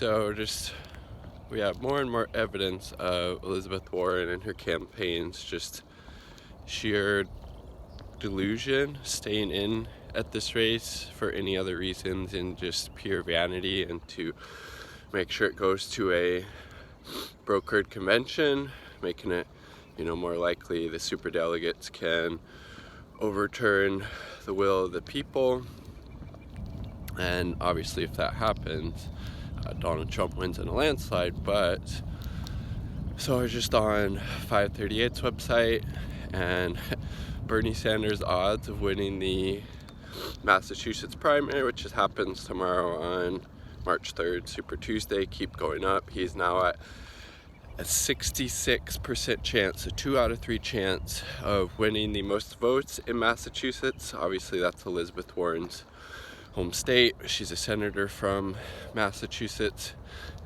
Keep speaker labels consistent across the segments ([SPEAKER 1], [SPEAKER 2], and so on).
[SPEAKER 1] We have more and more evidence of Elizabeth Warren and her campaigns just sheer delusion, staying in at this race for any other reasons and just pure vanity, and to make sure it goes to a brokered convention, making it, more likely the superdelegates can overturn the will of the people. And obviously, if that happens, Donald Trump wins in a landslide. But so I was just on 538's website, and Bernie Sanders' odds of winning the Massachusetts primary, which happens tomorrow on March 3rd, Super Tuesday, keep going up. He's now at a 66% chance, a 2 out of 3 chance of winning the most votes in Massachusetts. Obviously, that's Elizabeth Warren's home state. She's a senator from Massachusetts,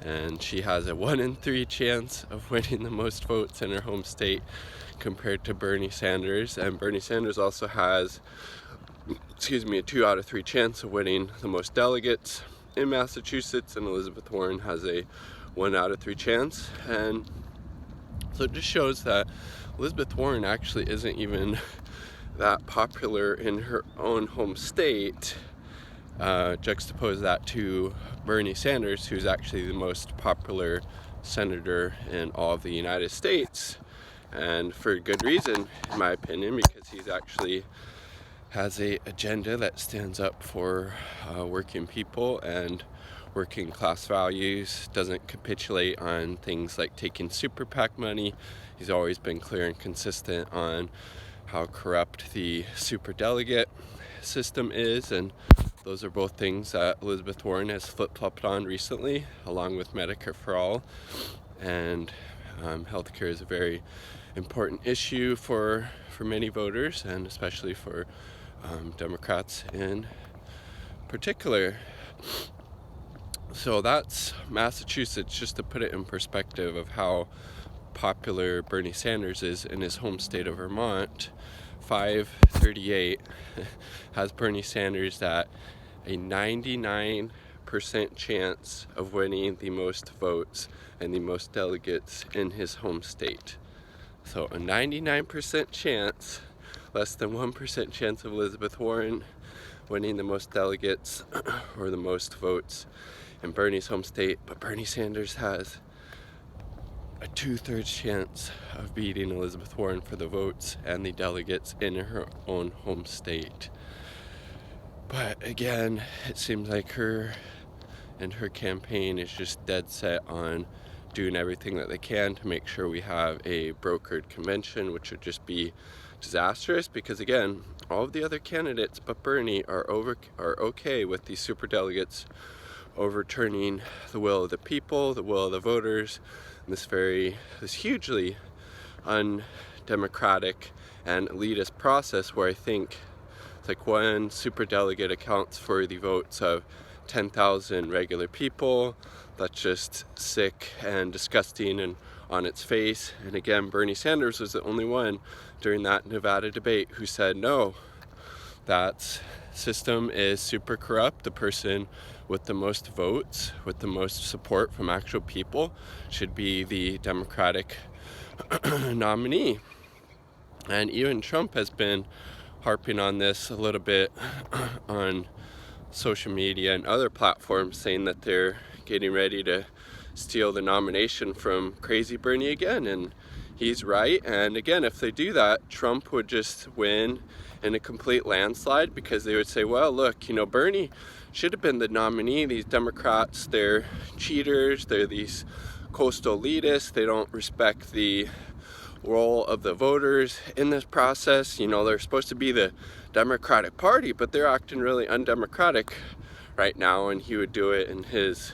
[SPEAKER 1] and she has a 1 in 3 chance of winning the most votes in her home state compared to Bernie Sanders. And Bernie Sanders also has, a 2 out of 3 chance of winning the most delegates in Massachusetts, and Elizabeth Warren has a 1 out of 3 chance. And so it just shows that Elizabeth Warren actually isn't even that popular in her own home state. Juxtapose that to Bernie Sanders, who's actually the most popular senator in all of the United States, and for good reason, in my opinion, because he's actually has a agenda that stands up for working people and working class values, doesn't capitulate on things like taking super PAC money. He's always been clear and consistent on how corrupt the super delegate system is, and those are both things that Elizabeth Warren has flip-flopped on recently, along with Medicare for All. And healthcare is a very important issue for many voters, and especially for Democrats in particular. So that's Massachusetts, just to put it in perspective of how popular Bernie Sanders is in his home state of Vermont. 538 has Bernie Sanders at a 99% chance of winning the most votes and the most delegates in his home state. So a 99% chance, less than 1% chance of Elizabeth Warren winning the most delegates or the most votes in Bernie's home state, but Bernie Sanders has a 2/3 chance of beating Elizabeth Warren for the votes and the delegates in her own home state. But again, it seems like her and her campaign is just dead set on doing everything that they can to make sure we have a brokered convention, which would just be disastrous, because again, all of the other candidates but Bernie are okay with the superdelegates overturning the will of the people, the will of the voters, in this hugely undemocratic and elitist process, where I think it's like one superdelegate accounts for the votes of 10,000 regular people. That's just sick and disgusting and on its face. And again, Bernie Sanders was the only one during that Nevada debate who said, no, that system is super corrupt. The person with the most votes, with the most support from actual people, should be the Democratic nominee. And even Trump has been harping on this a little bit on social media and other platforms, saying that they're getting ready to steal the nomination from Crazy Bernie again. And he's right. And again, if they do that, Trump would just win in a complete landslide, because they would say, well, look, Bernie should have been the nominee. These Democrats, they're cheaters. They're these coastal elitists. They don't respect the role of the voters in this process. They're supposed to be the Democratic Party, but they're acting really undemocratic right now. And he would do it in his,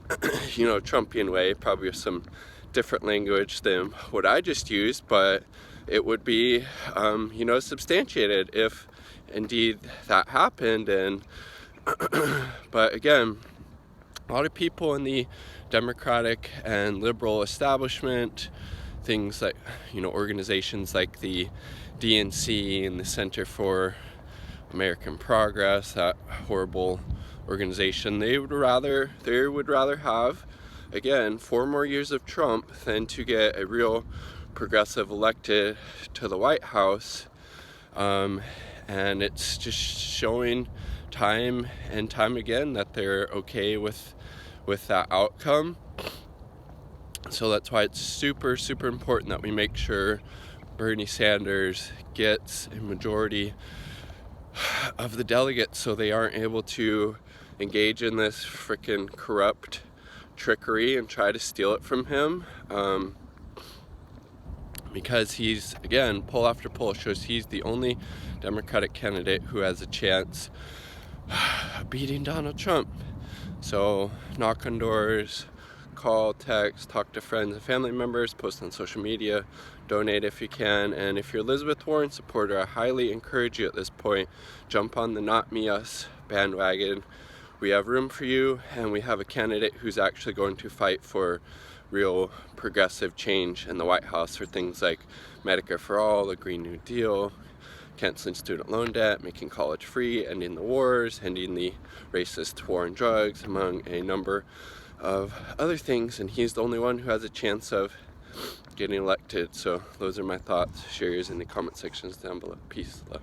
[SPEAKER 1] Trumpian way, probably with some different language than what I just used, but it would be, substantiated if indeed that happened. And but again, a lot of people in the Democratic and liberal establishment, things like, organizations like the DNC and the Center for American Progress, that horrible organization. They would rather have, again, 4 more years of Trump than to get a real progressive elected to the White House. And it's just showing time and time again that they're okay with that outcome. So that's why it's super, super important that we make sure Bernie Sanders gets a majority of the delegates so they aren't able to engage in this freaking corrupt trickery and try to steal it from him. Because he's, again, poll after poll shows he's the only Democratic candidate who has a chance of beating Donald Trump. So knock on doors, call, text, talk to friends and family members, post on social media, donate if you can. And if you're Elizabeth Warren supporter, I highly encourage you at this point, jump on the Not Me Us bandwagon. We have room for you, and we have a candidate who's actually going to fight for real progressive change in the White House for things like Medicare for all, the Green New Deal, canceling student loan debt, making college free, ending the wars, ending the racist war on drugs, among a number of other things. And he's the only one who has a chance of getting elected. So those are my thoughts. Share yours in the comment sections down below. Peace, love.